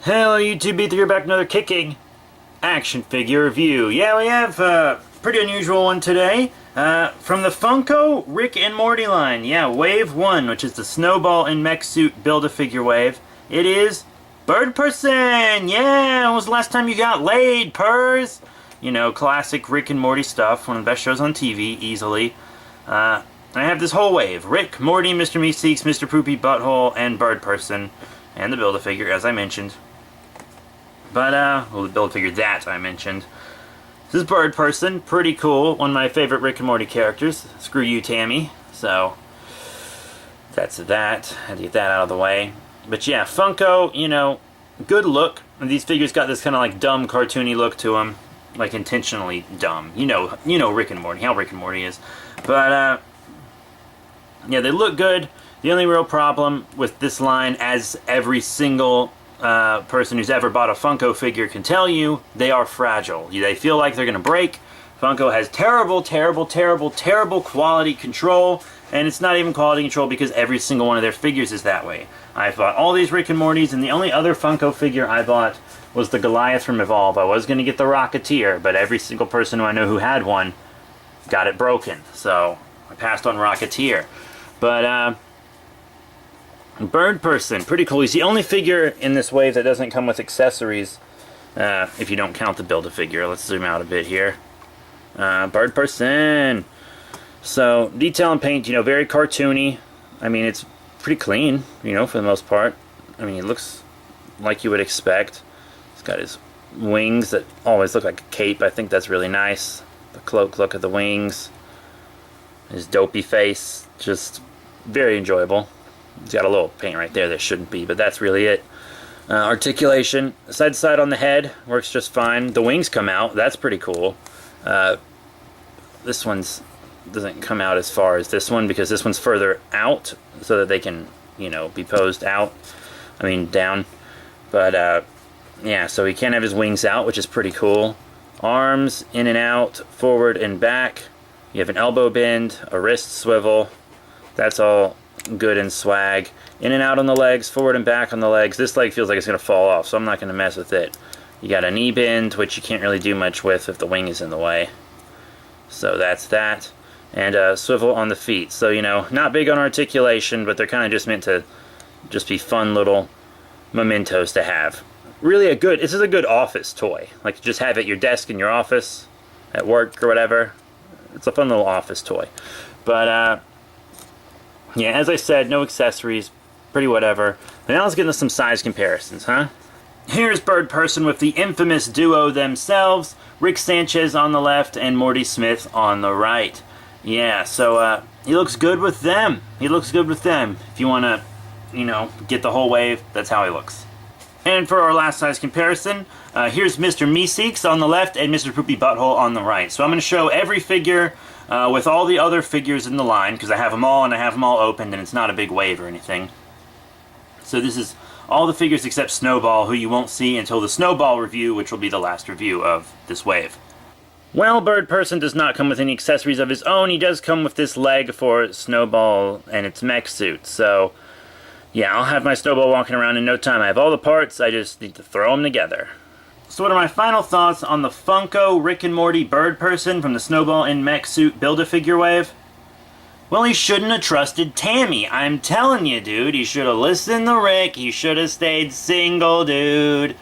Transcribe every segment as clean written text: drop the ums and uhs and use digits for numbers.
Hello YouTube, Ether here back with another kicking action figure review. Yeah, we have a pretty unusual one today. From the Funko Rick and Morty line. Yeah, Wave 1, which is the Snowball and Mech Suit Build-A-Figure wave. It is Bird Person! Yeah, when was the last time you got laid, Purrs? You know, classic Rick and Morty stuff, one of the best shows on TV, easily. I have this whole wave. Rick, Morty, Mr. Meeseeks, Mr. Poopy Butthole, and Bird Person. And the Build-A-Figure, as I mentioned. But, well, the Build-A-Figure that I mentioned. This is Bird Person, pretty cool. One of my favorite Rick and Morty characters. Screw you, Tammy. So, that's that. Had to get that out of the way. But yeah, Funko, you know, good look. And these figures got this kind of like dumb, cartoony look to them. Like intentionally dumb. You know Rick and Morty, how Rick and Morty is. But, yeah, they look good. The only real problem with this line, as every single person who's ever bought a Funko figure can tell you, they are fragile. They feel like they're going to break. Funko has terrible, terrible, terrible, terrible quality control, and it's not even quality control because every single one of their figures is that way. I've bought all these Rick and Mortys, and the only other Funko figure I bought was the Goliath from Evolve. I was going to get the Rocketeer, but every single person who I know who had one got it broken, so I passed on Rocketeer. But, Bird Person, pretty cool. He's the only figure in this wave that doesn't come with accessories, if you don't count the Build-A-Figure. Let's zoom out a bit here. Bird Person. So, detail and paint, you know, very cartoony. I mean, it's pretty clean, you know, for the most part. I mean, it looks like you would expect. He's got his wings that always look like a cape. I think that's really nice. The cloak look of the wings. His dopey face, just very enjoyable. He's got a little paint right there that shouldn't be, but that's really it. Articulation, side to side on the head, works just fine. The wings come out, that's pretty cool. This one's doesn't come out as far as this one because this one's further out so that they can, you know, be posed out. I mean, down. But, yeah, so he can have his wings out, which is pretty cool. Arms in and out, forward and back. You have an elbow bend, a wrist swivel. That's all good and swag. In and out on the legs, forward and back on the legs. This leg feels like it's going to fall off, so I'm not going to mess with it. You got a knee bend, which you can't really do much with if the wing is in the way. So that's that. And a swivel on the feet. So, you know, not big on articulation, but they're kind of just meant to just be fun little mementos to have. Really this is a good office toy. Like, just have it at your desk in your office, at work or whatever. It's a fun little office toy. But, yeah, as I said, no accessories, pretty whatever. But now let's get into some size comparisons, huh? Here's Bird Person with the infamous duo themselves, Rick Sanchez on the left and Morty Smith on the right. Yeah, so he looks good with them. He looks good with them. If you want to, you know, get the whole wave, that's how he looks. And for our last size comparison, here's Mr. Meeseeks on the left and Mr. Poopy Butthole on the right. So I'm going to show every figure with all the other figures in the line, because I have them all and I have them all opened and it's not a big wave or anything. So this is all the figures except Snowball, who you won't see until the Snowball review, which will be the last review of this wave. Well, Bird Person does not come with any accessories of his own. He does come with this leg for Snowball and its mech suit. So, yeah, I'll have my Snowball walking around in no time. I have all the parts, I just need to throw them together. So what are my final thoughts on the Funko Rick and Morty Bird Person from the Snowball and Mech Suit Build-A-Figure wave? Well, he shouldn't have trusted Tammy. I'm telling you, dude. He should have listened to Rick. He should have stayed single, dude.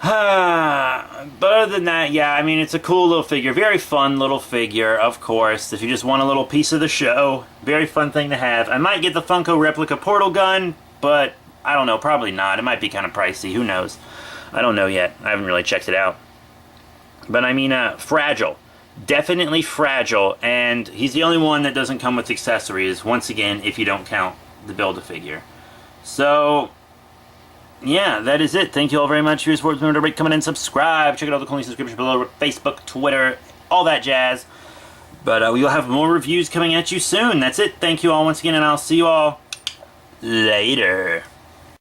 But other than that, yeah, I mean, it's a cool little figure. Very fun little figure, of course. If you just want a little piece of the show. Very fun thing to have. I might get the Funko replica portal gun, but I don't know. Probably not. It might be kind of pricey. Who knows? I don't know yet. I haven't really checked it out. But I mean, fragile. Definitely fragile, and he's the only one that doesn't come with accessories, once again, if you don't count the Build-A-Figure. So, yeah, that is it. Thank you all very much for your support. Remember to rate, comment, and subscribe. Check out all the cool links in the description below, Facebook, Twitter, all that jazz. But we will have more reviews coming at you soon. That's it. Thank you all once again, and I'll see you all later.